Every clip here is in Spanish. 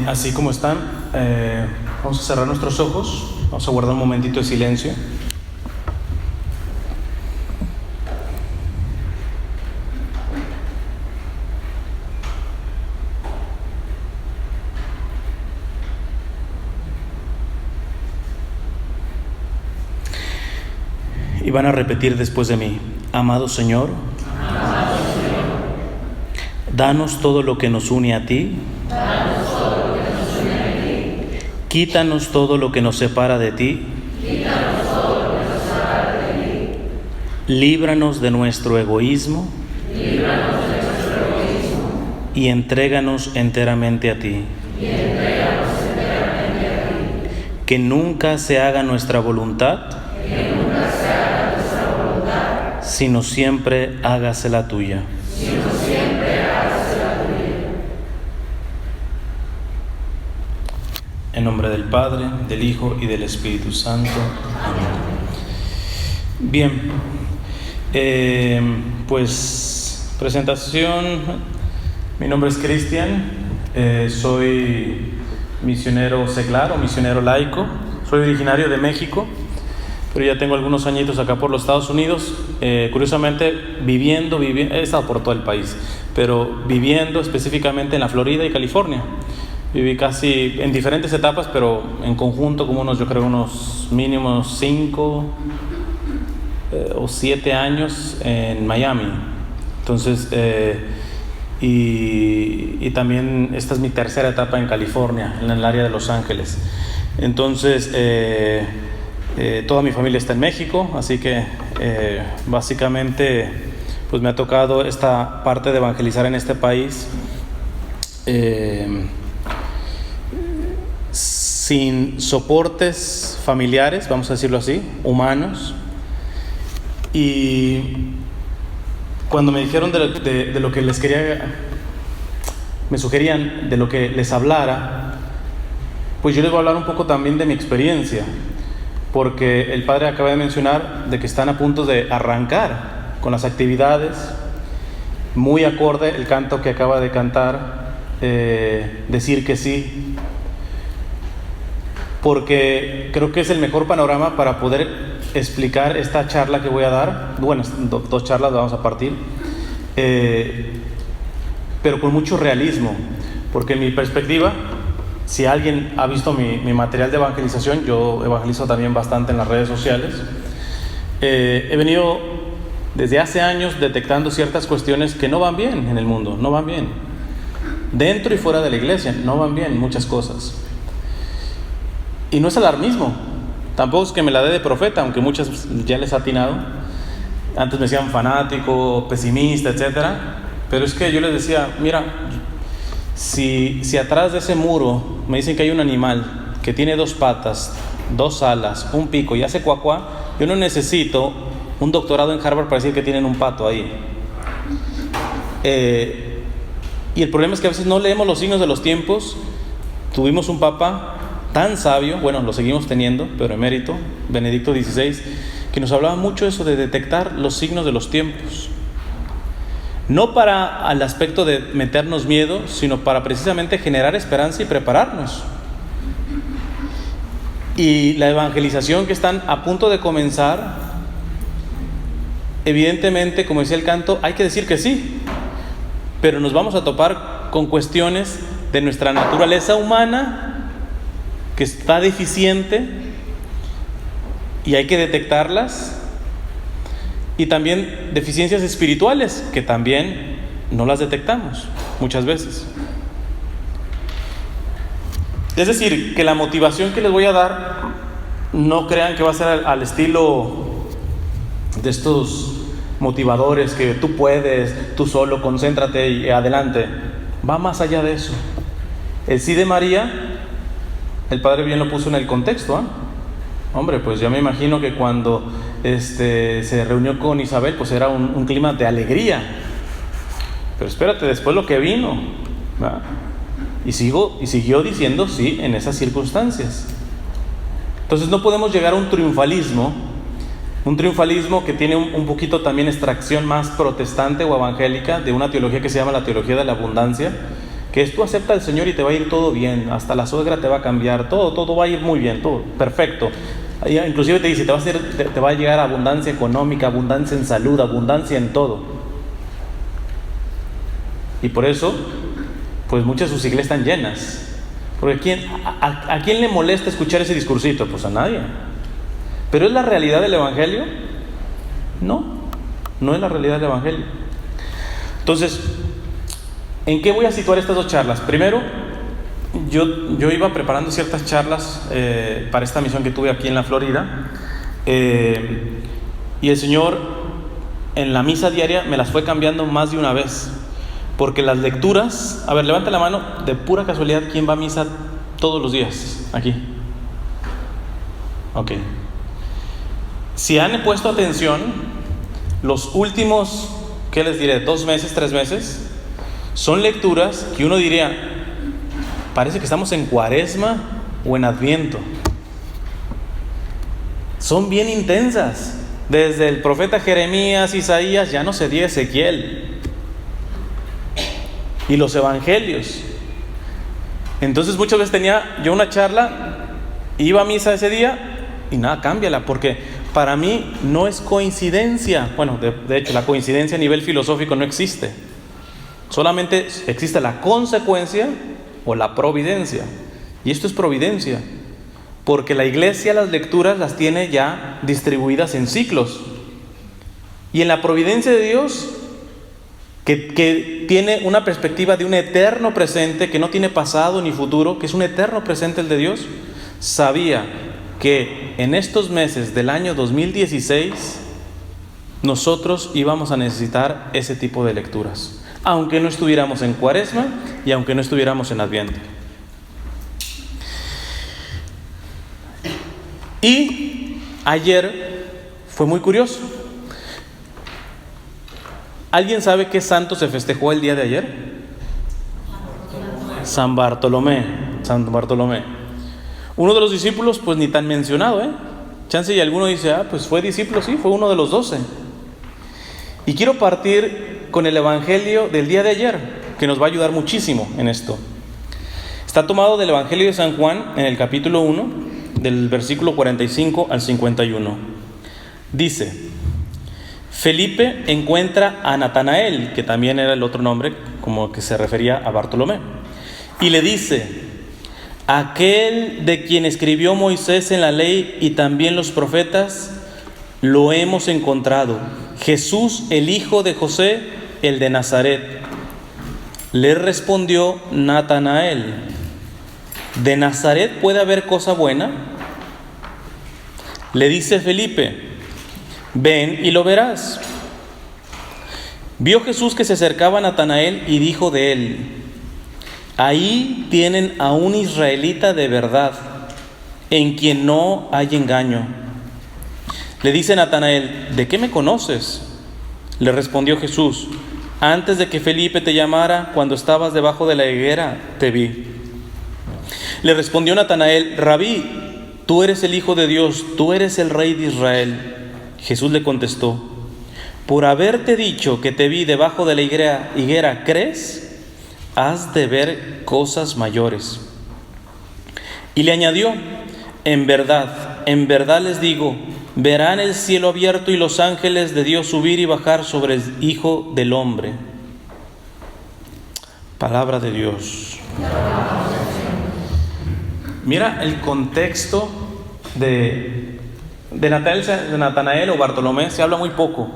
así como están, vamos a cerrar nuestros ojos, vamos a guardar un momentito de silencio. Y van a repetir después de mí: amado Señor, danos todo lo que nos une a ti. Quítanos todo lo que nos separa de ti. Líbranos de nuestro egoísmo. Y entréganos enteramente a ti. Que nunca se haga nuestra voluntad, sino siempre hágase la tuya. En nombre del Padre, del Hijo y del Espíritu Santo. Amén. Bien, pues presentación. Mi nombre es Cristian, soy misionero seglar o misionero laico. Soy originario de México, pero ya tengo algunos añitos acá por los Estados Unidos. Curiosamente, viviendo, he estado por todo el país, pero viviendo específicamente en la Florida y California. Viví casi en diferentes etapas, pero en conjunto como unos mínimos 5 o 7 años en Miami. Entonces, y también esta es mi tercera etapa en California, en el área de Los Ángeles. Entonces, toda mi familia está en México, así que básicamente pues me ha tocado esta parte de evangelizar en este país. Sin soportes familiares, vamos a decirlo así, humanos. Y cuando me dijeron de lo que les me sugerían de lo que les hablara, pues yo les voy a hablar un poco también de mi experiencia, porque el padre acaba de mencionar de que están a punto de arrancar con las actividades, muy acorde el canto que acaba de cantar, decir que sí, porque creo que es el mejor panorama para poder explicar esta charla que voy a dar. Bueno, dos charlas vamos a partir, pero con mucho realismo, porque en mi perspectiva, si alguien ha visto mi material de evangelización, yo evangelizo también bastante en las redes sociales. He venido desde hace años detectando ciertas cuestiones que no van bien en el mundo, no van bien. Dentro y fuera de la iglesia, no van bien muchas cosas. Y no es alarmismo, tampoco es que me la dé de profeta, aunque muchas ya les ha atinado. Antes me decían fanático, pesimista, etcétera. Pero es que yo les decía, mira, si atrás de ese muro me dicen que hay un animal que tiene 2 patas, 2 alas, un pico y hace cuacuá, yo no necesito un doctorado en Harvard para decir que tienen un pato ahí. Y el problema es que a veces no leemos los signos de los tiempos. Tuvimos un papa tan sabio, bueno, lo seguimos teniendo, pero emérito, Benedicto XVI, que nos hablaba mucho eso de detectar los signos de los tiempos. No para al aspecto de meternos miedo, sino para precisamente generar esperanza y prepararnos. Y la evangelización que están a punto de comenzar, evidentemente, como decía el canto, hay que decir que sí, pero nos vamos a topar con cuestiones de nuestra naturaleza humana que está deficiente y hay que detectarlas, y también deficiencias espirituales que también no las detectamos muchas veces. Es decir, que la motivación que les voy a dar, no crean que va a ser al estilo de estos motivadores que tú puedes, tú solo, concéntrate y adelante. Va más allá de eso. El sí de María, el padre bien lo puso en el contexto, ¿eh? Hombre, pues yo me imagino que cuando se reunió con Isabel, pues era un clima de alegría. Pero espérate, después lo que vino, ¿verdad? Y siguió diciendo sí en esas circunstancias. Entonces no podemos llegar a un triunfalismo que tiene un poquito también extracción más protestante o evangélica de una teología que se llama la teología de la abundancia, que es tú acepta al Señor y te va a ir todo bien, hasta la suegra te va a cambiar, todo va a ir muy bien, todo perfecto. Inclusive te dice, te va a llegar abundancia económica, abundancia en salud, abundancia en todo. Y por eso, pues muchas de sus iglesias están llenas. Porque ¿a quién le molesta escuchar ese discursito? Pues a nadie. ¿Pero es la realidad del Evangelio? No es la realidad del Evangelio. Entonces, ¿en qué voy a situar estas dos charlas? Primero, yo iba preparando ciertas charlas para esta misión que tuve aquí en la Florida, y el Señor en la misa diaria me las fue cambiando más de una vez, porque las lecturas, a ver, levanta la mano, de pura casualidad, ¿quién va a misa todos los días aquí? Ok. Si han puesto atención, los últimos, ¿qué les diré? 2 meses, 3 meses, son lecturas que uno diría, parece que estamos en Cuaresma o en Adviento. Son bien intensas. Desde el profeta Jeremías, Isaías, ya no se diga Ezequiel. Y los evangelios. Entonces muchas veces tenía yo una charla, iba a misa ese día y nada, cámbiala, porque para mí no es coincidencia. Bueno, de hecho la coincidencia a nivel filosófico no existe. Solamente existe la consecuencia o la providencia. Y esto es providencia, porque la iglesia las lecturas las tiene ya distribuidas en ciclos. Y en la providencia de Dios, que tiene una perspectiva de un eterno presente, que no tiene pasado ni futuro, que es un eterno presente el de Dios, sabía que en estos meses del año 2016 nosotros íbamos a necesitar ese tipo de lecturas, aunque no estuviéramos en Cuaresma y aunque no estuviéramos en Adviento. Y ayer fue muy curioso. ¿Alguien sabe qué santo se festejó el día de ayer? San Bartolomé. Uno de los discípulos, pues ni tan mencionado, Chance y alguno dice, pues fue discípulo, sí, fue uno de los 12. Y quiero partir con el Evangelio del día de ayer, que nos va a ayudar muchísimo en esto. Está tomado del Evangelio de San Juan, en el capítulo 1, del versículo 45 al 51. Dice: Felipe encuentra a Natanael, que también era el otro nombre, como que se refería a Bartolomé, y le dice: aquel de quien escribió Moisés en la ley y también los profetas, lo hemos encontrado, Jesús, el hijo de José, el de Nazaret. Le respondió Natanael: ¿de Nazaret puede haber cosa buena? Le dice Felipe: ven y lo verás. Vio Jesús que se acercaba a Natanael y dijo de él: ahí tienen a un israelita de verdad, en quien no hay engaño. Le dice Natanael: ¿de qué me conoces? Le respondió Jesús: antes de que Felipe te llamara, cuando estabas debajo de la higuera, te vi. Le respondió Natanael: Rabí, tú eres el Hijo de Dios, tú eres el Rey de Israel. Jesús le contestó: por haberte dicho que te vi debajo de la higuera, ¿crees? Has de ver cosas mayores. Y le añadió: en verdad les digo, verán el cielo abierto y los ángeles de Dios subir y bajar sobre el Hijo del Hombre. Palabra de Dios. Mira el contexto de Natanael o Bartolomé, se habla muy poco,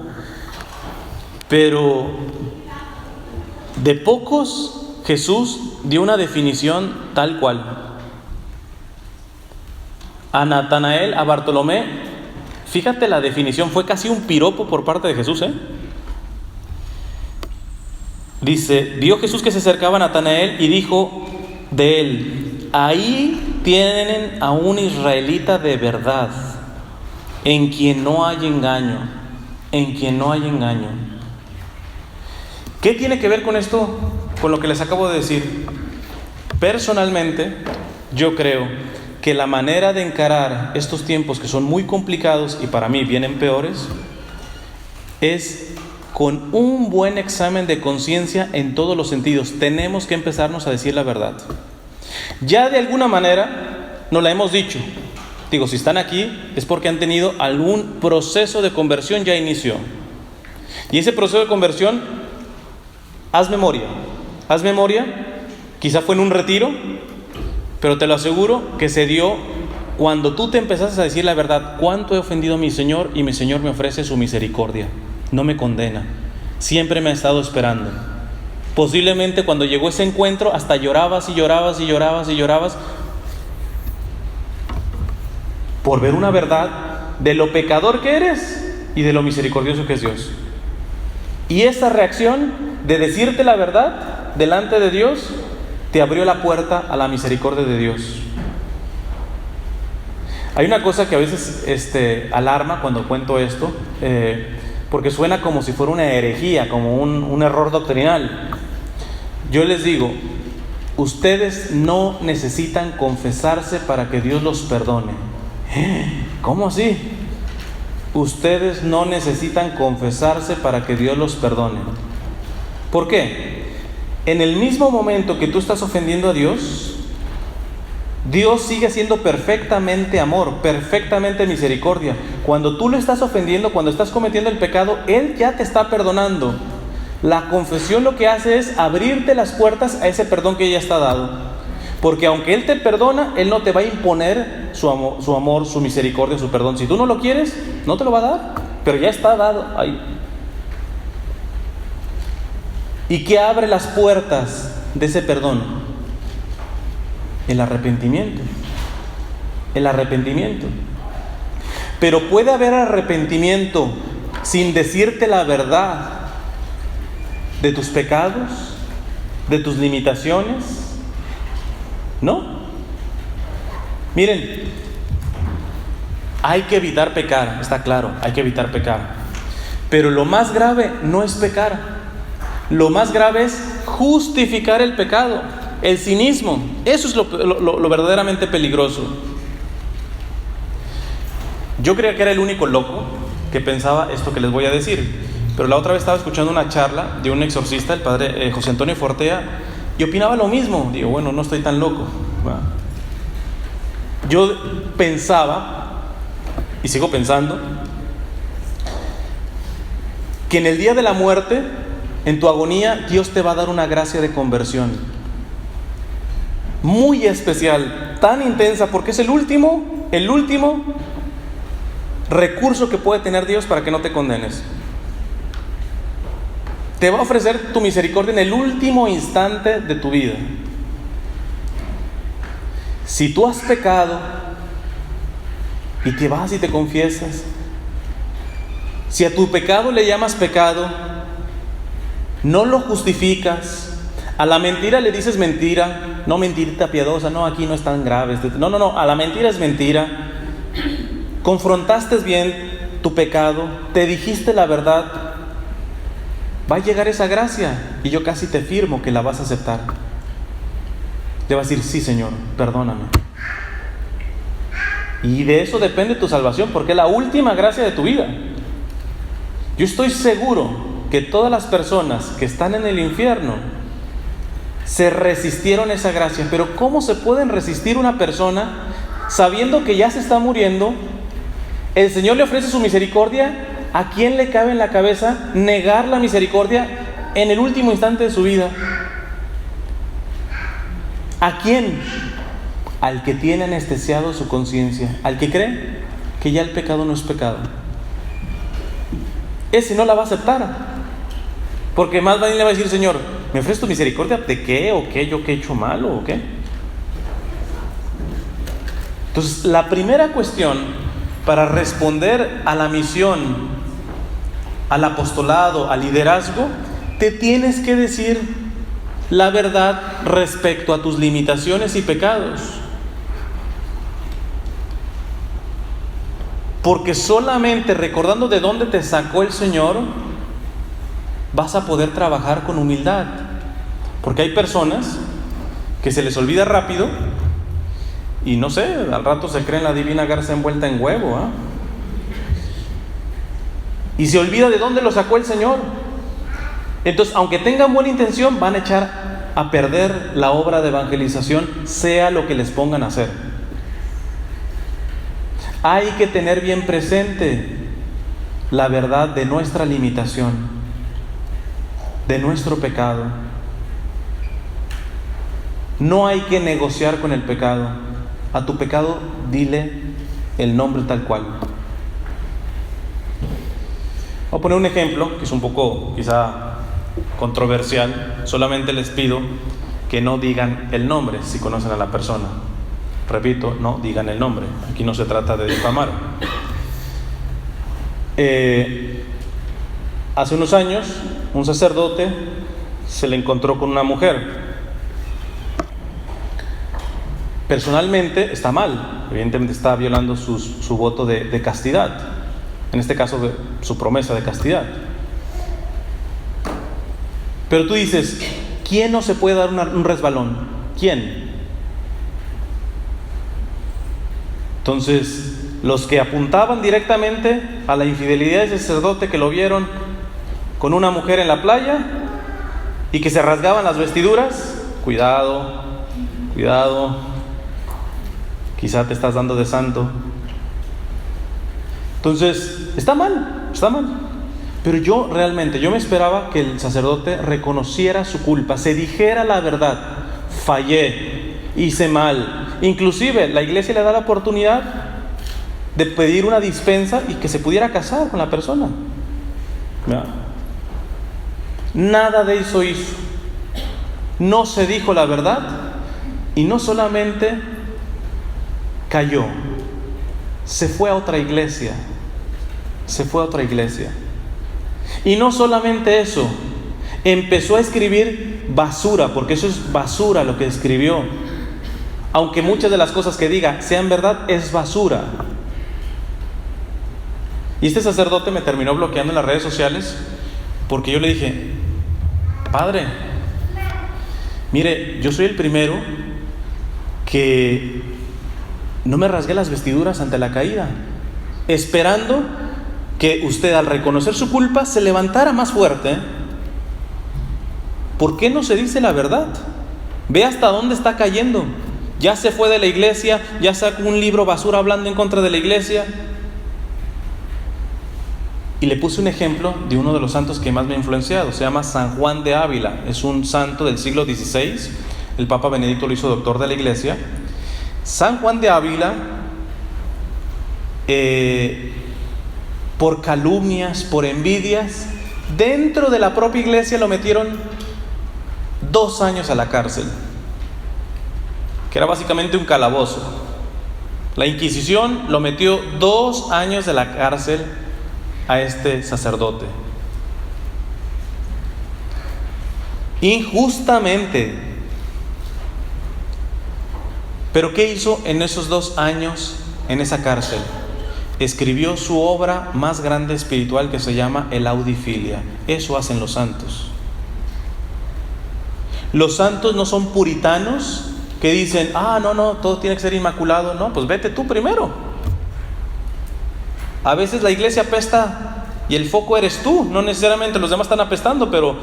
pero de pocos Jesús dio una definición tal cual. A Natanael, a Bartolomé, fíjate la definición, fue casi un piropo por parte de Jesús, Dice: vio Jesús que se acercaba a Natanael y dijo de él: ahí tienen a un israelita de verdad, en quien no hay engaño, ¿Qué tiene que ver con esto? Con lo que les acabo de decir. Personalmente, yo creo que la manera de encarar estos tiempos que son muy complicados y para mí vienen peores, es con un buen examen de conciencia en todos los sentidos. Tenemos que empezarnos a decir la verdad. Ya de alguna manera nos la hemos dicho. Digo, si están aquí es porque han tenido algún proceso de conversión, ya inició. Y ese proceso de conversión, haz memoria, quizá fue en un retiro, pero te lo aseguro que se dio cuando tú te empezaste a decir la verdad. ¿Cuánto he ofendido a mi Señor? Y mi Señor me ofrece su misericordia, no me condena, siempre me ha estado esperando. Posiblemente cuando llegó ese encuentro hasta llorabas por ver una verdad de lo pecador que eres y de lo misericordioso que es Dios. Y esa reacción de decirte la verdad delante de Dios te abrió la puerta a la misericordia de Dios. Hay una cosa que a veces alarma cuando cuento esto, porque suena como si fuera una herejía, como un error doctrinal. Yo les digo, ustedes no necesitan confesarse para que Dios los perdone. ¿Cómo así? Ustedes no necesitan confesarse para que Dios los perdone. ¿Por qué? En el mismo momento que tú estás ofendiendo a Dios, Dios sigue siendo perfectamente amor, perfectamente misericordia. Cuando tú lo estás ofendiendo, cuando estás cometiendo el pecado, Él ya te está perdonando. La confesión lo que hace es abrirte las puertas a ese perdón que ya está dado. Porque aunque Él te perdona, Él no te va a imponer su amor, su misericordia, su perdón. Si tú no lo quieres, no te lo va a dar, pero ya está dado ahí. ¿Y qué abre las puertas de ese perdón? El arrepentimiento. El arrepentimiento. Pero puede haber arrepentimiento sin decirte la verdad de tus pecados, de tus limitaciones. ¿No? Miren, hay que evitar pecar, está claro, hay que evitar pecar. Pero lo más grave no es pecar. Lo más grave es justificar el pecado, el cinismo. Eso es lo verdaderamente peligroso. Yo creía que era el único loco que pensaba esto que les voy a decir. Pero la otra vez estaba escuchando una charla de un exorcista, el padre José Antonio Fortea, y opinaba lo mismo. Digo, bueno, no estoy tan loco. Yo pensaba, y sigo pensando, que en el día de la muerte, en tu agonía, Dios te va a dar una gracia de conversión muy especial, tan intensa, porque es el último recurso que puede tener Dios para que no te condenes. Te va a ofrecer tu misericordia en el último instante de tu vida. Si tú has pecado y te vas y te confiesas, si a tu pecado le llamas pecado, no lo justificas, a la mentira le dices mentira, no mentirita piadosa, no, aquí no es tan grave, no, a la mentira es mentira, confrontaste bien tu pecado, te dijiste la verdad, va a llegar esa gracia y yo casi te firmo que la vas a aceptar. Te vas a decir, sí, Señor, perdóname. Y de eso depende tu salvación, porque es la última gracia de tu vida. Yo estoy seguro que todas las personas que están en el infierno se resistieron a esa gracia. Pero ¿cómo se pueden resistir una persona sabiendo que ya se está muriendo? El Señor le ofrece su misericordia. ¿A quién le cabe en la cabeza negar la misericordia en el último instante de su vida? ¿A quién? Al que tiene anestesiado su conciencia, al que cree que ya el pecado no es pecado. Ese no la va a aceptar, porque más bien le va a decir, Señor, ¿me ofreces tu misericordia? ¿De qué? ¿O qué? ¿Yo qué he hecho malo? ¿O qué? Entonces, la primera cuestión para responder a la misión, al apostolado, al liderazgo, te tienes que decir la verdad respecto a tus limitaciones y pecados. Porque solamente recordando de dónde te sacó el Señor, vas a poder trabajar con humildad. Porque hay personas que se les olvida rápido y no sé, al rato se creen la divina garza envuelta en huevo, y se olvida de dónde lo sacó el Señor. Entonces, aunque tengan buena intención, van a echar a perder la obra de evangelización, sea lo que les pongan a hacer. Hay que tener bien presente la verdad de nuestra limitación, de nuestro pecado. No hay que negociar con el pecado. A tu pecado dile el nombre tal cual. Voy a poner un ejemplo que es un poco quizá controversial. Solamente les pido que no digan el nombre si conocen a la persona. Repito, no digan el nombre. Aquí no se trata de difamar. Hace unos años, un sacerdote se le encontró con una mujer. Personalmente está mal, evidentemente está violando su voto de castidad, en este caso su promesa de castidad. Pero tú dices, ¿quién no se puede dar un resbalón? ¿Quién? Entonces, los que apuntaban directamente a la infidelidad del sacerdote, que lo vieron con una mujer en la playa y que se rasgaban las vestiduras, cuidado, quizá te estás dando de santo. Entonces, está mal. Pero yo me esperaba que el sacerdote reconociera su culpa, se dijera la verdad. Fallé, hice mal. Inclusive la iglesia le da la oportunidad de pedir una dispensa y que se pudiera casar con la persona. ¿Ya? Nada de eso hizo. No se dijo la verdad y no solamente cayó, se fue a otra iglesia. Y no solamente eso, empezó a escribir basura, porque eso es basura lo que escribió. Aunque muchas de las cosas que diga sean verdad, es basura. Y este sacerdote me terminó bloqueando en las redes sociales porque yo le dije, padre, mire, yo soy el primero que no me rasgué las vestiduras ante la caída, esperando que usted, al reconocer su culpa, se levantara más fuerte. ¿Por qué no se dice la verdad? Ve hasta dónde está cayendo. Ya se fue de la iglesia, ya sacó un libro basura hablando en contra de la iglesia. Y le puse un ejemplo de uno de los santos que más me ha influenciado. Se llama San Juan de Ávila. Es un santo del siglo XVI. El Papa Benedicto lo hizo doctor de la iglesia. San Juan de Ávila, por calumnias, por envidias, dentro de la propia iglesia lo metieron 2 años a la cárcel, que era básicamente un calabozo. La Inquisición lo metió 2 años de la cárcel a este sacerdote, injustamente. Pero ¿qué hizo en esos 2 años en esa cárcel? Escribió su obra más grande espiritual, que se llama El Audifilia. Eso hacen los santos. Los santos no son puritanos que dicen, no, todo tiene que ser inmaculado. No, pues vete tú primero. A veces la iglesia apesta y el foco eres tú, no necesariamente los demás están apestando, pero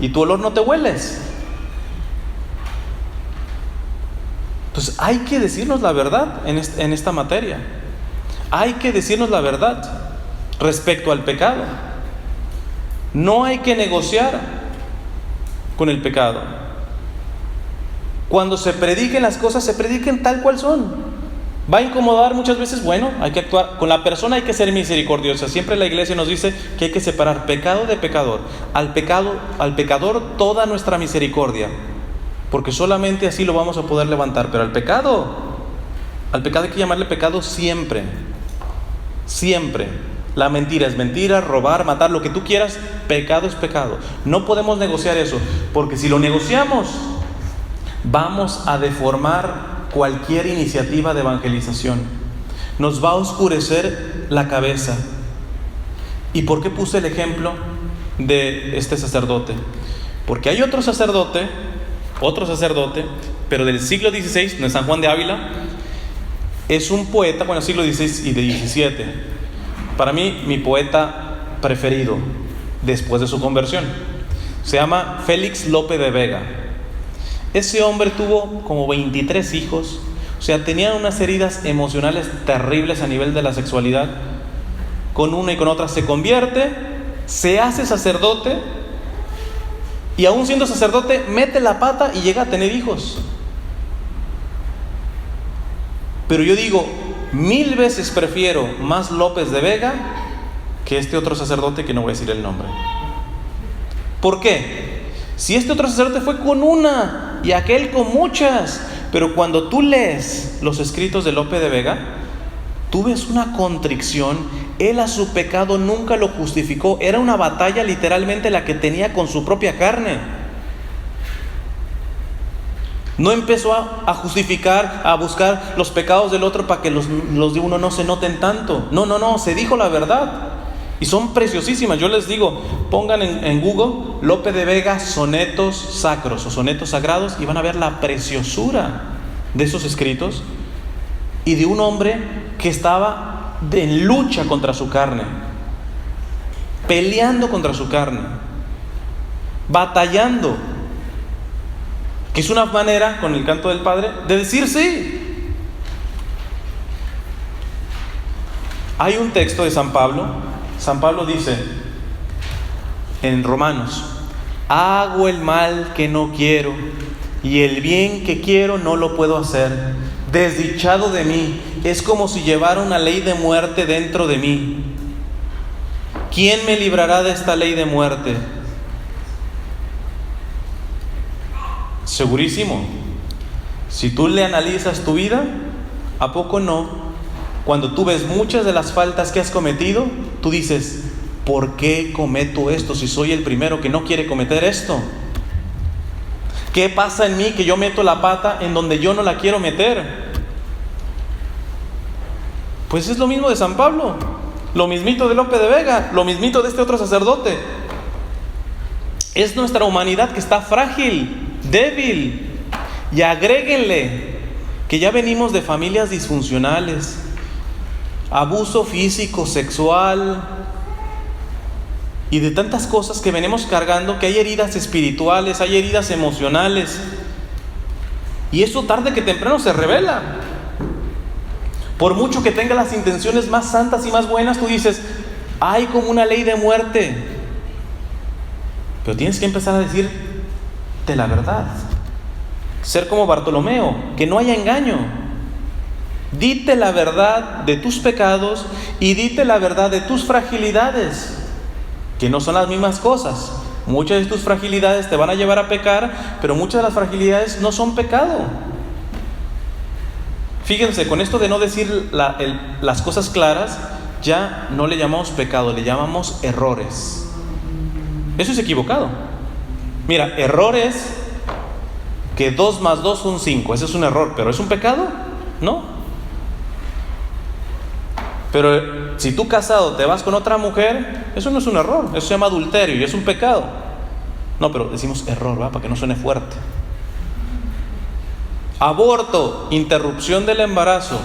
y tu olor no te hueles. Entonces hay que decirnos la verdad en esta materia. Hay que decirnos la verdad respecto al pecado. No hay que negociar con el pecado. Cuando se prediquen las cosas, se prediquen tal cual son. Va a incomodar muchas veces, bueno, hay que actuar. Con la persona hay que ser misericordiosa. Siempre la iglesia nos dice que hay que separar pecado de pecador. Al pecador toda nuestra misericordia, porque solamente así lo vamos a poder levantar. Pero al pecado hay que llamarle pecado siempre. Siempre. La mentira es mentira, robar, matar, lo que tú quieras, pecado es pecado. No podemos negociar eso, porque si lo negociamos, vamos a deformar cualquier iniciativa de evangelización. Nos va a oscurecer la cabeza. ¿Y por qué puse el ejemplo de este sacerdote? Porque hay otro sacerdote, pero del siglo XVI, no es San Juan de Ávila, es un poeta, siglo XVI y de XVII. Para mí, mi poeta preferido después de su conversión. Se llama Félix Lope de Vega. Ese hombre tuvo como 23 hijos. O sea, tenía unas heridas emocionales terribles a nivel de la sexualidad. Con una y con otra se convierte, se hace sacerdote, y aún siendo sacerdote mete la pata y llega a tener hijos. Pero yo digo, 1000 veces prefiero más López de Vega que este otro sacerdote que no voy a decir el nombre. ¿Por qué? Si este otro sacerdote fue con una y aquel con muchas, pero cuando tú lees los escritos de Lope de Vega, tú ves una contrición. Él a su pecado nunca lo justificó. Era una batalla literalmente la que tenía con su propia carne. No empezó a justificar, a buscar los pecados del otro para que los de uno no se noten tanto. No, se dijo la verdad. Y son preciosísimas. Yo les digo, pongan en Google Lope de Vega sonetos sacros o sonetos sagrados y van a ver la preciosura de esos escritos y de un hombre que estaba en lucha contra su carne, peleando contra su carne, batallando, que es una manera, con el canto del Padre, de decir sí. Hay un texto de San Pablo. San Pablo dice en Romanos: hago el mal que no quiero y el bien que quiero no lo puedo hacer. Desdichado de mí, es como si llevara una ley de muerte dentro de mí. ¿Quién me librará de esta ley de muerte? Segurísimo. Si tú le analizas tu vida, ¿a poco no? Cuando tú ves muchas de las faltas que has cometido, tú dices, ¿por qué cometo esto si soy el primero que no quiere cometer esto? ¿Qué pasa en mí que yo meto la pata en donde yo no la quiero meter? Pues es lo mismo de San Pablo, lo mismito de Lope de Vega, lo mismito de este otro sacerdote. Es nuestra humanidad que está frágil, débil. Y agréguenle que ya venimos de familias disfuncionales, abuso físico, sexual y de tantas cosas que venimos cargando, que hay heridas espirituales, hay heridas emocionales, y eso tarde que temprano se revela. Por mucho que tenga las intenciones más santas y más buenas, tú dices, hay como una ley de muerte, pero tienes que empezar a decirte la verdad, ser como Bartolomeo, que no haya engaño. Dite la verdad de tus pecados y dite la verdad de tus fragilidades, que no son las mismas cosas. Muchas de tus fragilidades te van a llevar a pecar, pero muchas de las fragilidades no son pecado. Fíjense, con esto de no decir las cosas claras, ya no le llamamos pecado, le llamamos errores. Eso es equivocado. Mira, error es que 2 más 2 son 5. Ese es un error, pero ¿es un pecado? No. Pero si tú casado te vas con otra mujer, eso no es un error, eso se llama adulterio y es un pecado. No, pero decimos error, ¿verdad? Para que no suene fuerte. Aborto, interrupción del embarazo.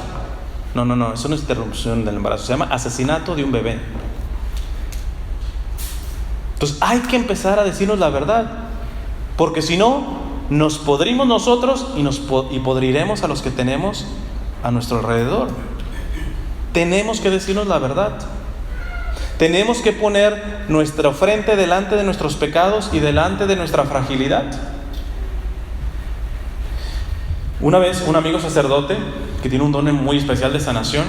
No, eso no es interrupción del embarazo, se llama asesinato de un bebé. Entonces hay que empezar a decirnos la verdad, porque si no, nos podrimos nosotros y podriremos a los que tenemos a nuestro alrededor. Tenemos que decirnos la verdad. Tenemos que poner nuestra frente delante de nuestros pecados y delante de nuestra fragilidad. Una vez un amigo sacerdote que tiene un don muy especial de sanación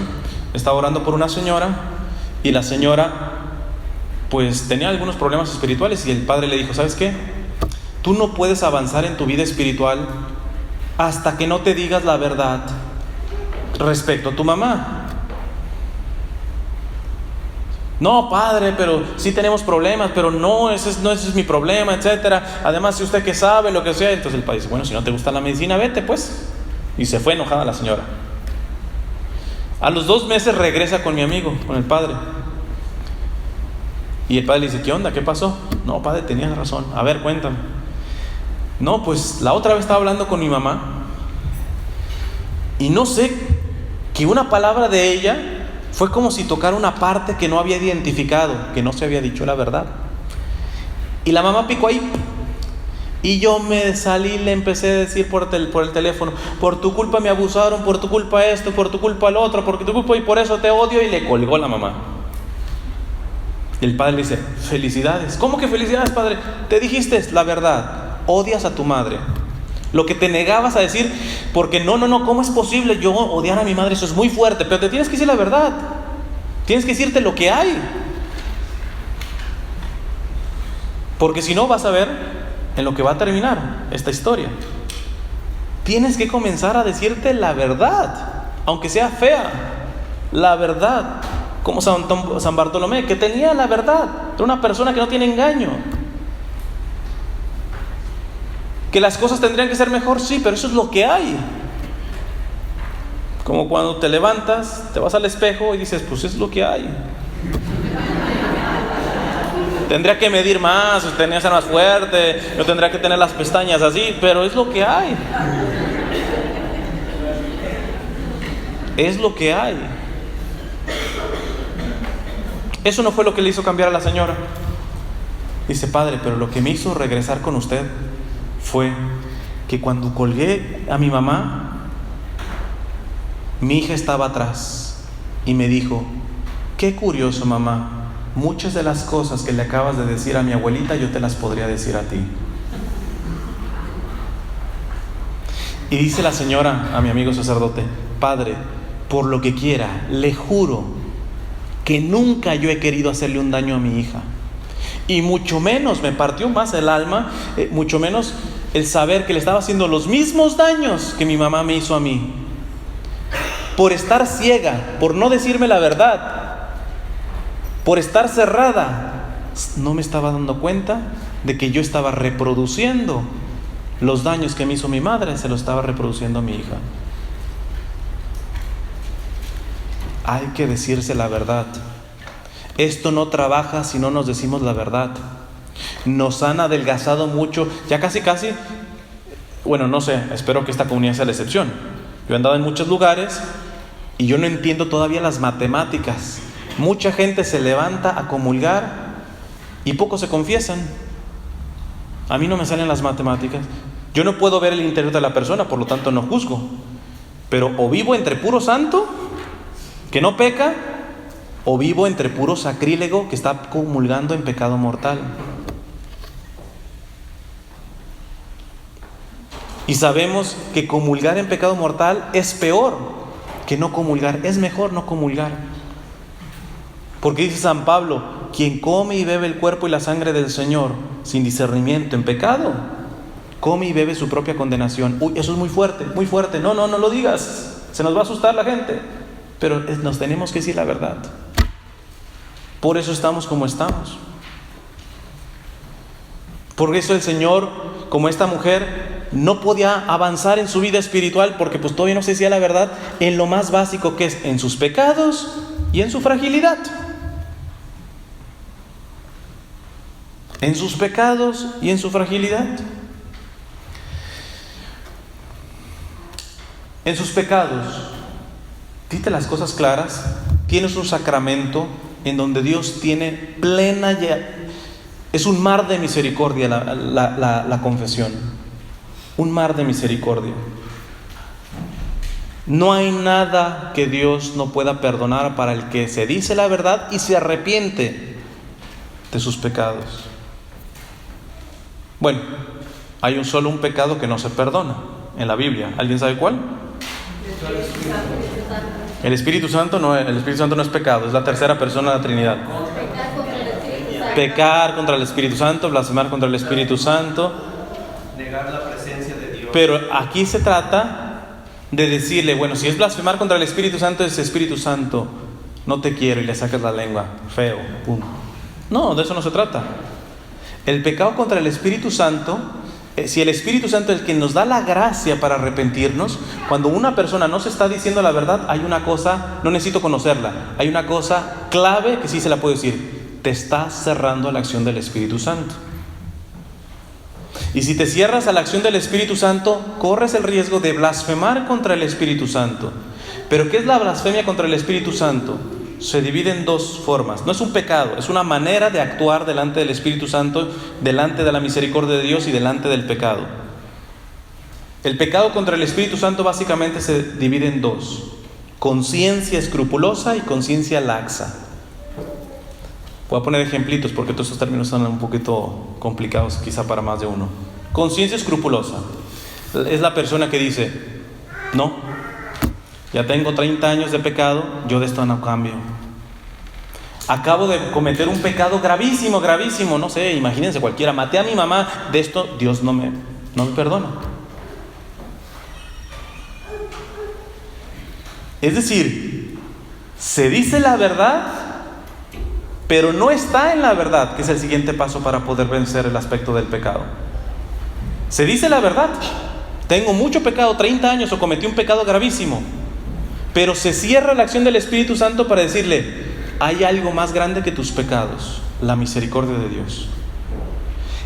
estaba orando por una señora, y la señora pues tenía algunos problemas espirituales, y el padre le dijo: ¿sabes qué? Tú no puedes avanzar en tu vida espiritual hasta que no te digas la verdad respecto a tu mamá. No, padre, pero sí tenemos problemas, pero no, ese es mi problema, etcétera. Además, si usted que sabe, lo que sea. Entonces el padre dice: bueno, si no te gusta la medicina, vete pues. Y se fue enojada la señora. A los 2 meses regresa con mi amigo, con el padre. Y el padre le dice: ¿qué onda? ¿Qué pasó? No, padre, tenías razón. A ver, cuéntame. No, pues la otra vez estaba hablando con mi mamá, y no sé, que una palabra de ella fue como si tocara una parte que no había identificado, que no se había dicho la verdad. Y la mamá picó ahí. Y yo me salí y le empecé a decir por el teléfono: por tu culpa me abusaron, por tu culpa esto, por tu culpa lo otro, por tu culpa y por eso te odio. Y le colgó la mamá. Y el padre le dice: felicidades. ¿Cómo que felicidades, padre? Te dijiste la verdad. Odias a tu madre. Lo que te negabas a decir, porque no, ¿cómo es posible yo odiar a mi madre? Eso es muy fuerte, pero te tienes que decir la verdad. Tienes que decirte lo que hay. Porque si no, vas a ver en lo que va a terminar esta historia. Tienes que comenzar a decirte la verdad, aunque sea fea, la verdad. Como San Bartolomé, que tenía la verdad, era una persona que no tiene engaño. Que las cosas tendrían que ser mejor, sí, pero eso es lo que hay. Como cuando te levantas, te vas al espejo y dices: pues es lo que hay. Tendría que medir más, tendría que ser más fuerte, yo tendría que tener las pestañas así, pero es lo que hay. Es lo que hay. Eso no fue lo que le hizo cambiar a la señora. Dice: padre, pero lo que me hizo regresar con usted fue que cuando colgué a mi mamá, mi hija estaba atrás y me dijo: qué curioso, mamá, muchas de las cosas que le acabas de decir a mi abuelita yo te las podría decir a ti. Y dice la señora a mi amigo sacerdote: padre, por lo que quiera, le juro que nunca yo he querido hacerle un daño a mi hija, y mucho menos me partió más el alma, mucho menos el saber que le estaba haciendo los mismos daños que mi mamá me hizo a mí, por estar ciega, por no decirme la verdad, por estar cerrada. No me estaba dando cuenta de que yo estaba reproduciendo los daños que me hizo mi madre, se los estaba reproduciendo a mi hija. Hay que decirse la verdad. Esto no trabaja si no nos decimos la verdad. Nos han adelgazado mucho, ya casi, bueno, no sé, espero que esta comunidad sea la excepción. Yo he andado en muchos lugares y yo no entiendo todavía las matemáticas. Mucha gente se levanta a comulgar y pocos se confiesan. A mí no me salen las matemáticas. Yo no puedo ver el interior de la persona, por lo tanto no juzgo. Pero o vivo entre puro santo, que no peca, o vivo entre puro sacrílego, que está comulgando en pecado mortal. Y sabemos que comulgar en pecado mortal es peor que no comulgar. Es mejor no comulgar. Porque dice San Pablo: quien come y bebe el cuerpo y la sangre del Señor sin discernimiento en pecado, come y bebe su propia condenación. Uy, eso es muy fuerte, muy fuerte. No lo digas, se nos va a asustar la gente. Pero nos tenemos que decir la verdad. Por eso estamos como estamos. Por eso el Señor, como esta mujer, no podía avanzar en su vida espiritual, porque pues todavía no se decía la verdad en lo más básico, que es en sus pecados y en su fragilidad. En sus pecados y en su fragilidad. En sus pecados, dite las cosas claras. Tienes un sacramento en donde Dios tiene plena, es un mar de misericordia la confesión. Un mar de misericordia. No hay nada que Dios no pueda perdonar para el que se dice la verdad y se arrepiente de sus pecados. Bueno, hay solo un pecado que no se perdona en la Biblia. ¿Alguien sabe cuál? El Espíritu Santo no es pecado, es la tercera persona de la Trinidad. Pecar contra el Espíritu Santo, blasfemar contra el Espíritu Santo, negar la presencia de Dios. Pero aquí se trata de decirle: bueno, si es blasfemar contra el Espíritu Santo, es Espíritu Santo, no te quiero, y le sacas la lengua, feo, pum. No, de eso no se trata. El pecado contra el Espíritu Santo, si el Espíritu Santo es el que nos da la gracia para arrepentirnos, cuando una persona no se está diciendo la verdad, hay una cosa, no necesito conocerla, hay una cosa clave que sí se la puedo decir: te estás cerrando a la acción del Espíritu Santo. Y si te cierras a la acción del Espíritu Santo, corres el riesgo de blasfemar contra el Espíritu Santo. ¿Pero qué es la blasfemia contra el Espíritu Santo? se divide en dos formas. No es un pecado, es una manera de actuar delante del Espíritu Santo, delante de la misericordia de Dios y delante del pecado. El pecado contra el Espíritu Santo básicamente se divide en dos: conciencia escrupulosa y conciencia laxa. Voy a poner ejemplitos porque todos estos términos son un poquito complicados quizá para más de uno. Conciencia escrupulosa es la persona que dice: no, ya tengo 30 años de pecado, yo de esto no cambio. Acabo de cometer un pecado gravísimo, no sé, imagínense cualquiera, maté a mi mamá, de esto Dios no me perdona. Es decir, se dice la verdad, pero no está en la verdad, que es el siguiente paso para poder vencer el aspecto del pecado. Se dice la verdad: tengo mucho pecado, 30 años, o cometí un pecado gravísimo. Pero se cierra la acción del Espíritu Santo para decirle: hay algo más grande que tus pecados, la misericordia de Dios.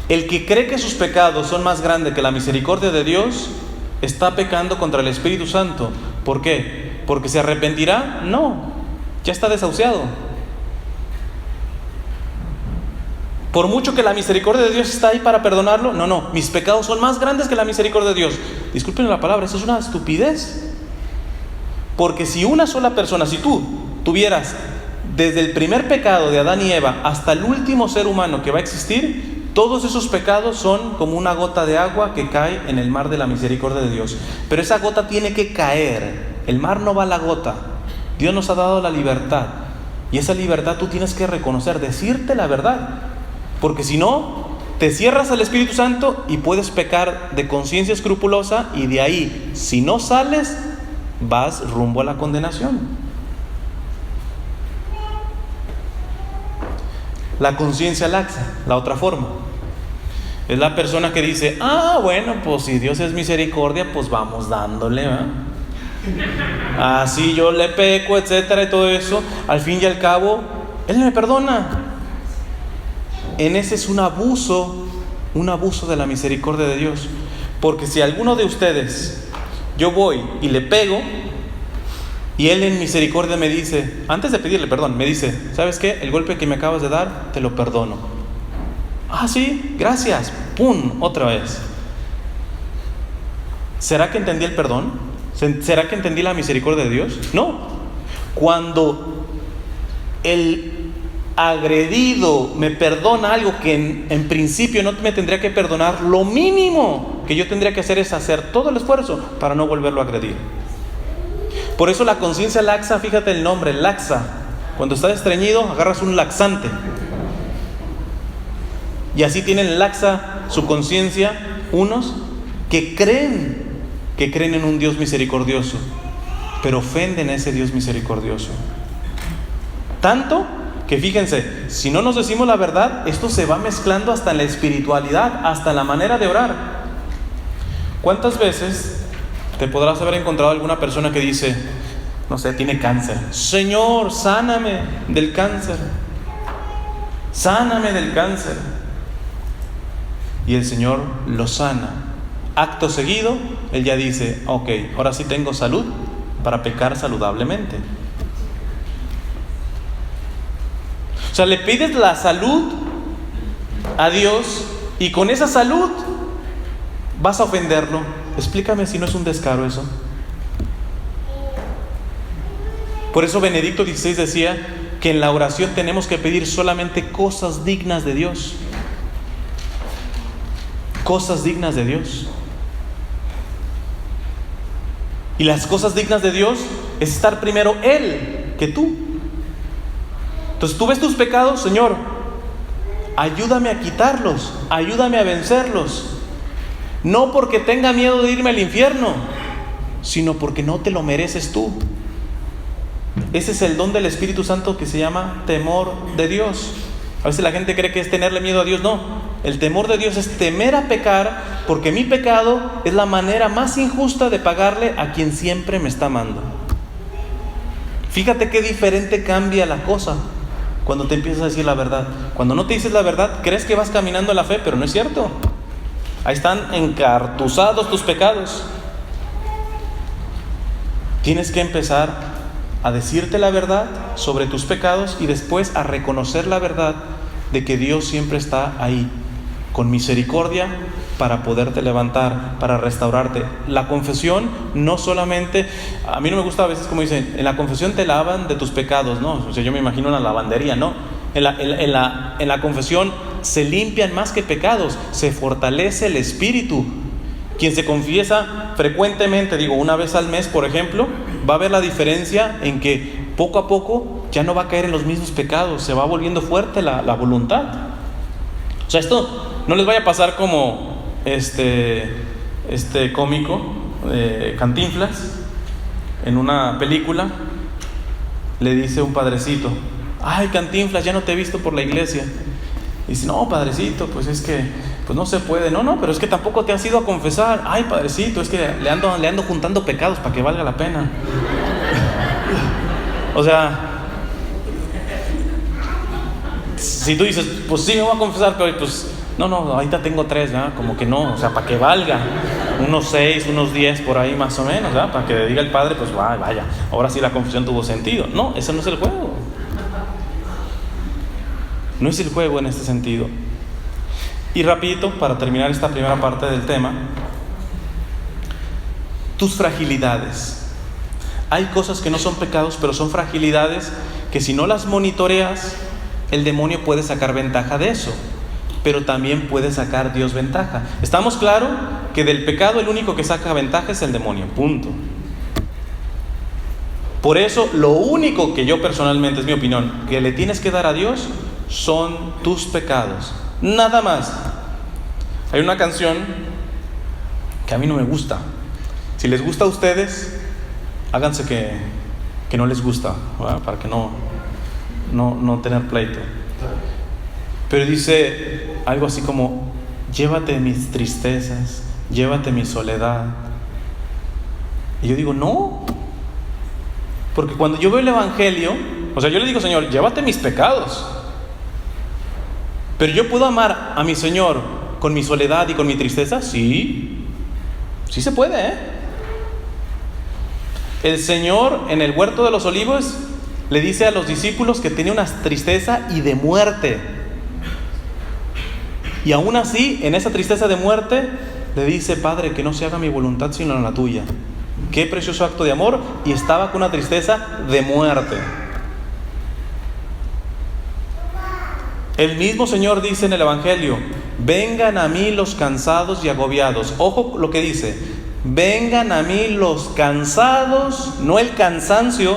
El que cree que sus pecados son más grandes que la misericordia de Dios, está pecando contra el Espíritu Santo. ¿Por qué? ¿Porque se arrepentirá? No, ya está desahuciado. Por mucho que la misericordia de Dios está ahí para perdonarlo, no, mis pecados son más grandes que la misericordia de Dios. Disculpen la palabra, eso es una estupidez. Porque si una sola persona, si tú tuvieras desde el primer pecado de Adán y Eva hasta el último ser humano que va a existir, todos esos pecados son como una gota de agua que cae en el mar de la misericordia de Dios. Pero esa gota tiene que caer. El mar no va a la gota. Dios nos ha dado la libertad. Y esa libertad tú tienes que reconocer, decirte la verdad. Porque si no, te cierras al Espíritu Santo y puedes pecar de conciencia escrupulosa, y de ahí, si no sales, vas rumbo a la condenación. La conciencia laxa, la otra forma, es la persona que dice: bueno, pues si Dios es misericordia, pues vamos dándole, ¿verdad? Así yo le peco, etcétera, y todo eso, al fin y al cabo Él me perdona. En ese es un abuso de la misericordia de Dios. Porque si alguno de ustedes, yo voy y le pego, y Él en misericordia me dice, antes de pedirle perdón, me dice: ¿sabes qué? El golpe que me acabas de dar, te lo perdono. Sí, gracias. ¡Pum! Otra vez. ¿Será que entendí el perdón? ¿Será que entendí la misericordia de Dios? No. Cuando el agredido me perdona algo que en principio no me tendría que perdonar, lo mínimo que yo tendría que hacer es hacer todo el esfuerzo para no volverlo a agredir. Por eso la conciencia laxa, fíjate el nombre, laxa. Cuando estás estreñido, agarras un laxante. Y así tienen laxa su conciencia unos que creen en un Dios misericordioso, pero ofenden a ese Dios misericordioso. Tanto que fíjense, si no nos decimos la verdad, esto se va mezclando hasta en la espiritualidad, hasta en la manera de orar. ¿Cuántas veces te podrás haber encontrado alguna persona que dice, no sé, tiene cáncer: Señor, sáname del cáncer, sáname del cáncer? Y el Señor lo sana. Acto seguido, Él ya dice: ok, ahora sí tengo salud para pecar saludablemente. O sea, le pides la salud a Dios y con esa salud vas a ofenderlo. Explícame si no es un descaro eso. Por eso Benedicto XVI decía que en la oración tenemos que pedir solamente cosas dignas de Dios. Cosas dignas de Dios. Y las cosas dignas de Dios es estar primero Él que tú. Entonces tú ves tus pecados: Señor, ayúdame a quitarlos, ayúdame a vencerlos. No porque tenga miedo de irme al infierno, sino porque no te lo mereces tú. Ese es el don del Espíritu Santo que se llama temor de Dios. A veces la gente cree que es tenerle miedo a Dios. No, el temor de Dios es temer a pecar, porque mi pecado es la manera más injusta de pagarle a quien siempre me está amando. Fíjate qué diferente cambia la cosa cuando te empiezas a decir la verdad. Cuando no te dices la verdad, crees que vas caminando en la fe, pero no es cierto. Ahí están encartuzados tus pecados. Tienes que empezar a decirte la verdad sobre tus pecados y después a reconocer la verdad de que Dios siempre está ahí, con misericordia, para poderte levantar, para restaurarte. La confesión no solamente, a mí no me gusta a veces como dicen, en la confesión te lavan de tus pecados, ¿no? O sea, yo me imagino una lavandería, ¿no? En la confesión se limpian más que pecados, se fortalece el espíritu. Quien se confiesa frecuentemente, digo, una vez al mes, por ejemplo, va a ver la diferencia en que poco a poco ya no va a caer en los mismos pecados, se va volviendo fuerte la voluntad. O sea, esto no les vaya a pasar como este cómico, Cantinflas, en una película, le dice un padrecito: ay, Cantinflas, ya no te he visto por la iglesia. Y dice: no, padrecito, pues es que pues no se puede. No, pero es que tampoco te has ido a confesar. Ay, padrecito, es que le ando juntando pecados para que valga la pena. O sea, si tú dices, pues sí, me voy a confesar, pero pues no, ahorita tengo 3, ¿verdad? Como que no, o sea, para que valga, unos 6, unos 10 por ahí más o menos, ¿verdad? Para que diga el padre, pues vaya, ahora sí la confesión tuvo sentido. No, ese no es el juego. No es el juego en este sentido. Y rapidito, para terminar esta primera parte del tema, tus fragilidades. Hay cosas que no son pecados, pero son fragilidades que si no las monitoreas, el demonio puede sacar ventaja de eso, pero también puede sacar Dios ventaja. ¿Estamos claros? Que del pecado el único que saca ventaja es el demonio, punto. Por eso, lo único que yo personalmente, es mi opinión, que le tienes que dar a Dios son tus pecados, nada más. Hay una canción que a mí no me gusta. Si les gusta a ustedes, háganse que no les gusta, ¿verdad? Para que no tener pleito. Pero dice algo así como: llévate mis tristezas, llévate mi soledad. Y yo digo, no, porque cuando yo veo el evangelio, o sea, yo le digo: Señor, llévate mis pecados. Pero yo puedo amar a mi Señor con mi soledad y con mi tristeza. Sí se puede, ¿eh? El Señor en el huerto de los olivos le dice a los discípulos que tenía una tristeza y de muerte. Y aún así, en esa tristeza de muerte, le dice: Padre, que no se haga mi voluntad sino la tuya. Qué precioso acto de amor. Y estaba con una tristeza de muerte. El mismo Señor dice en el Evangelio: vengan a mí los cansados y agobiados. Ojo lo que dice: vengan a mí los cansados, no el cansancio,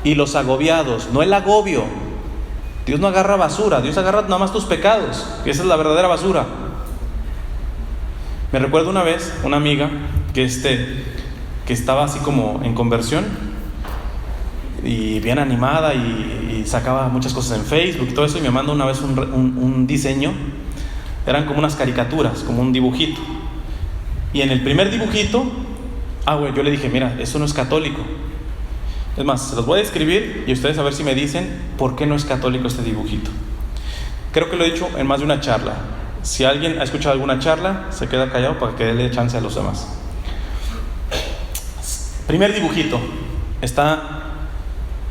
y los agobiados, no el agobio. Dios no agarra basura, Dios agarra nada más tus pecados, que esa es la verdadera basura. Me recuerdo una vez una amiga que estaba así como en conversión y bien animada y sacaba muchas cosas en Facebook y todo eso, y me mandó una vez un diseño. Eran como unas caricaturas, como un dibujito, y en el primer dibujito, yo le dije: mira, eso no es católico. Es más, se los voy a describir y ustedes a ver si me dicen por qué no es católico este dibujito. Creo que lo he dicho en más de una charla. Si alguien ha escuchado alguna charla, se queda callado para que déle chance a los demás. Primer dibujito, está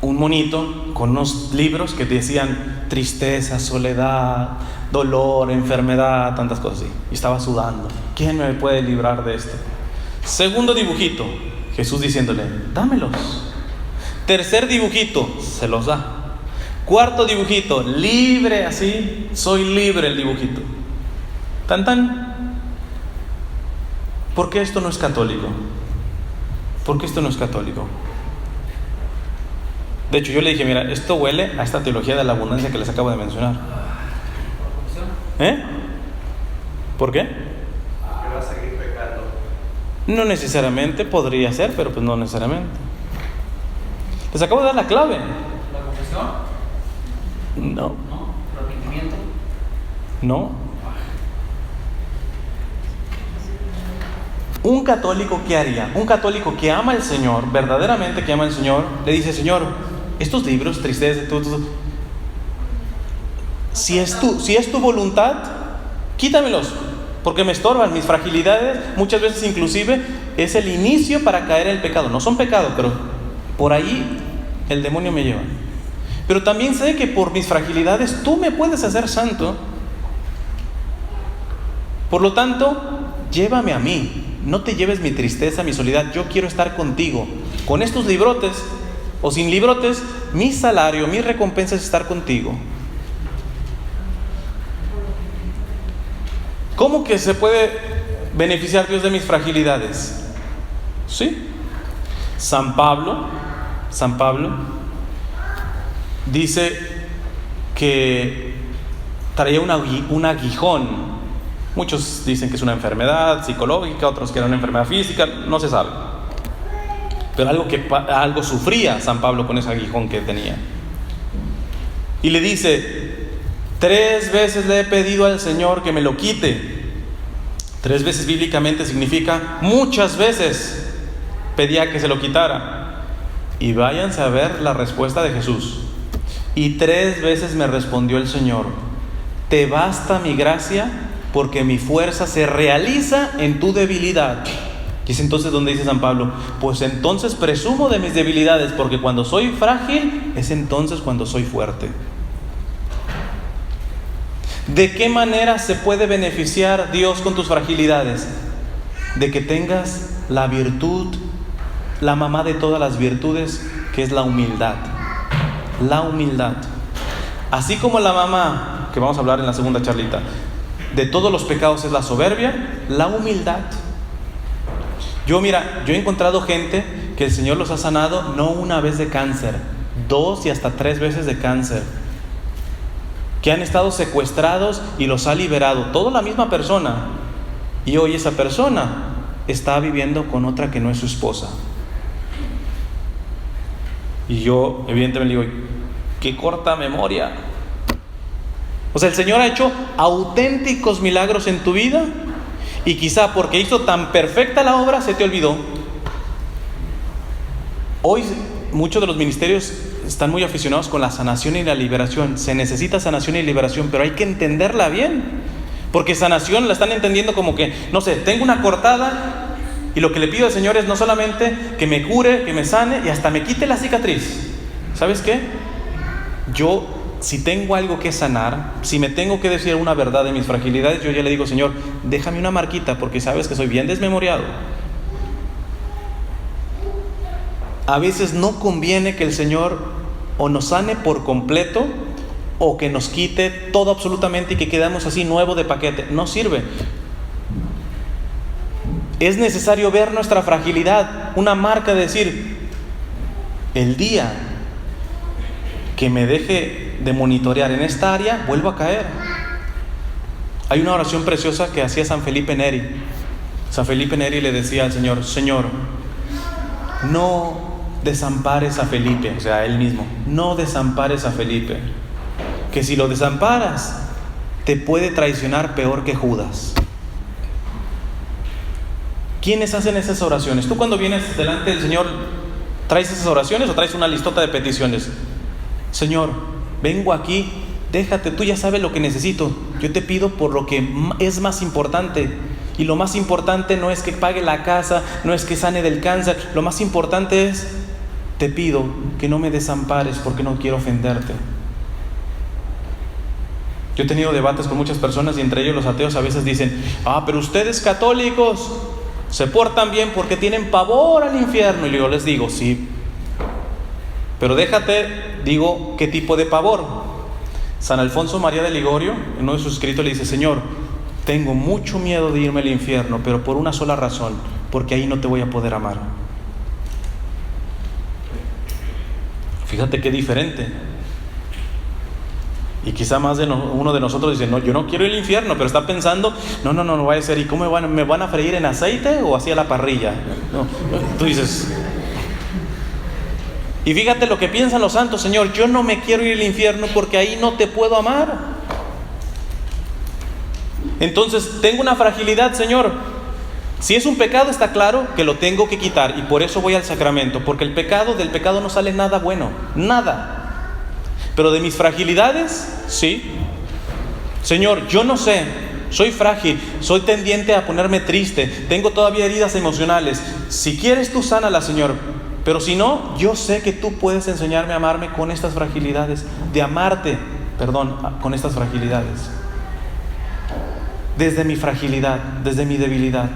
un monito con unos libros que decían tristeza, soledad, dolor, enfermedad, tantas cosas así. Y estaba sudando. ¿Quién me puede librar de esto? Segundo dibujito, Jesús diciéndole: dámelos. Tercer dibujito, se los da. Cuarto dibujito, libre, así, soy libre, el dibujito. Tan tan. ¿Por qué esto no es católico? ¿Por qué esto no es católico? De hecho, yo le dije: mira, esto huele a esta teología de la abundancia que les acabo de mencionar. ¿Por qué? Que va a seguir pecando. No necesariamente, podría ser, pero pues no necesariamente. Les acabo de dar la clave. ¿La confesión? No. ¿No? ¿Arrepentimiento? No. Un católico, ¿qué haría? Un católico que ama al Señor, verdaderamente que ama al Señor, le dice: Señor, estos libros, tristeza, si es tu voluntad, quítamelos, porque me estorban mis fragilidades. Muchas veces inclusive es el inicio para caer en el pecado. No son pecado, pero por ahí el demonio me lleva. Pero también sé que por mis fragilidades tú me puedes hacer santo. Por lo tanto, llévame a mí. No te lleves mi tristeza, mi soledad. Yo quiero estar contigo. Con estos librotes o sin librotes, mi salario, mi recompensa es estar contigo. ¿Cómo que se puede beneficiar Dios de mis fragilidades? ¿Sí? San Pablo dice que traía un aguijón. Muchos dicen que es una enfermedad psicológica, otros que era una enfermedad física, no se sabe. Pero algo sufría San Pablo con ese aguijón que tenía. Y le dice: 3 veces le he pedido al Señor que me lo quite. 3 veces bíblicamente significa muchas veces pedía que se lo quitara. Y váyanse a ver la respuesta de Jesús. Y 3 veces me respondió el Señor: te basta mi gracia, porque mi fuerza se realiza en tu debilidad. Y es entonces donde dice San Pablo: pues entonces presumo de mis debilidades, porque cuando soy frágil, es entonces cuando soy fuerte. ¿De qué manera se puede beneficiar Dios con tus fragilidades? De que tengas la virtud, la mamá de todas las virtudes, que es la humildad. La humildad. Así como la mamá, que vamos a hablar en la segunda charlita, de todos los pecados es la soberbia, la humildad. Yo he encontrado gente que el Señor los ha sanado no una vez de cáncer, 2 y hasta 3 veces de cáncer, que han estado secuestrados y los ha liberado, toda la misma persona, y hoy esa persona está viviendo con otra que no es su esposa. Y yo evidentemente digo: qué corta memoria. O sea, el Señor ha hecho auténticos milagros en tu vida, y quizá porque hizo tan perfecta la obra se te olvidó. Hoy muchos de los ministerios están muy aficionados con la sanación y la liberación. Se necesita sanación y liberación, pero hay que entenderla bien, porque sanación la están entendiendo como que, no sé, tengo una cortada y lo que le pido al Señor es no solamente que me cure, que me sane y hasta me quite la cicatriz. ¿Sabes qué? Yo, si tengo algo que sanar, si me tengo que decir una verdad de mis fragilidades, yo ya le digo: Señor, déjame una marquita, porque sabes que soy bien desmemoriado. A veces no conviene que el Señor o nos sane por completo, o que nos quite todo absolutamente y que quedamos así nuevo de paquete. No sirve. Es necesario ver nuestra fragilidad, una marca de decir: el día que me deje de monitorear en esta área, vuelvo a caer. Hay una oración preciosa que hacía San Felipe Neri. San Felipe Neri le decía al Señor: Señor, no desampares a Felipe, o sea, él mismo, no desampares a Felipe, que si lo desamparas, te puede traicionar peor que Judas. ¿Quiénes hacen esas oraciones? Tú, cuando vienes delante del Señor, ¿traes esas oraciones o traes una listota de peticiones? Señor, vengo aquí, déjate, tú ya sabes lo que necesito. Yo te pido por lo que es más importante. Y lo más importante no es que pague la casa, no es que sane del cáncer. Lo más importante es: te pido que no me desampares, porque no quiero ofenderte. Yo he tenido debates con muchas personas, y entre ellos los ateos a veces dicen: pero ustedes católicos se portan bien porque tienen pavor al infierno. Y yo les digo: sí, pero digo qué tipo de pavor. San Alfonso María de Ligorio, en uno de sus escritos, le dice: Señor, tengo mucho miedo de irme al infierno, pero por una sola razón, porque ahí no te voy a poder amar. Fíjate qué diferente. Y quizá más de uno de nosotros dice: no, yo no quiero ir al infierno, pero está pensando: no vaya a ser, ¿y cómo me van a freír en aceite o así a la parrilla? No. Tú dices, y fíjate lo que piensan los santos: Señor, yo no me quiero ir al infierno porque ahí no te puedo amar. Entonces, tengo una fragilidad, Señor. Si es un pecado, está claro que lo tengo que quitar, y por eso voy al sacramento, porque del pecado no sale nada bueno, nada. Pero de mis fragilidades, sí. Señor, yo no sé, soy frágil, soy tendiente a ponerme triste, tengo todavía heridas emocionales. Si quieres, tú sánalas, Señor, Pero si no, yo sé que tú puedes enseñarme a amarme con estas fragilidades, de amarte, con estas fragilidades. Desde mi fragilidad, desde mi debilidad.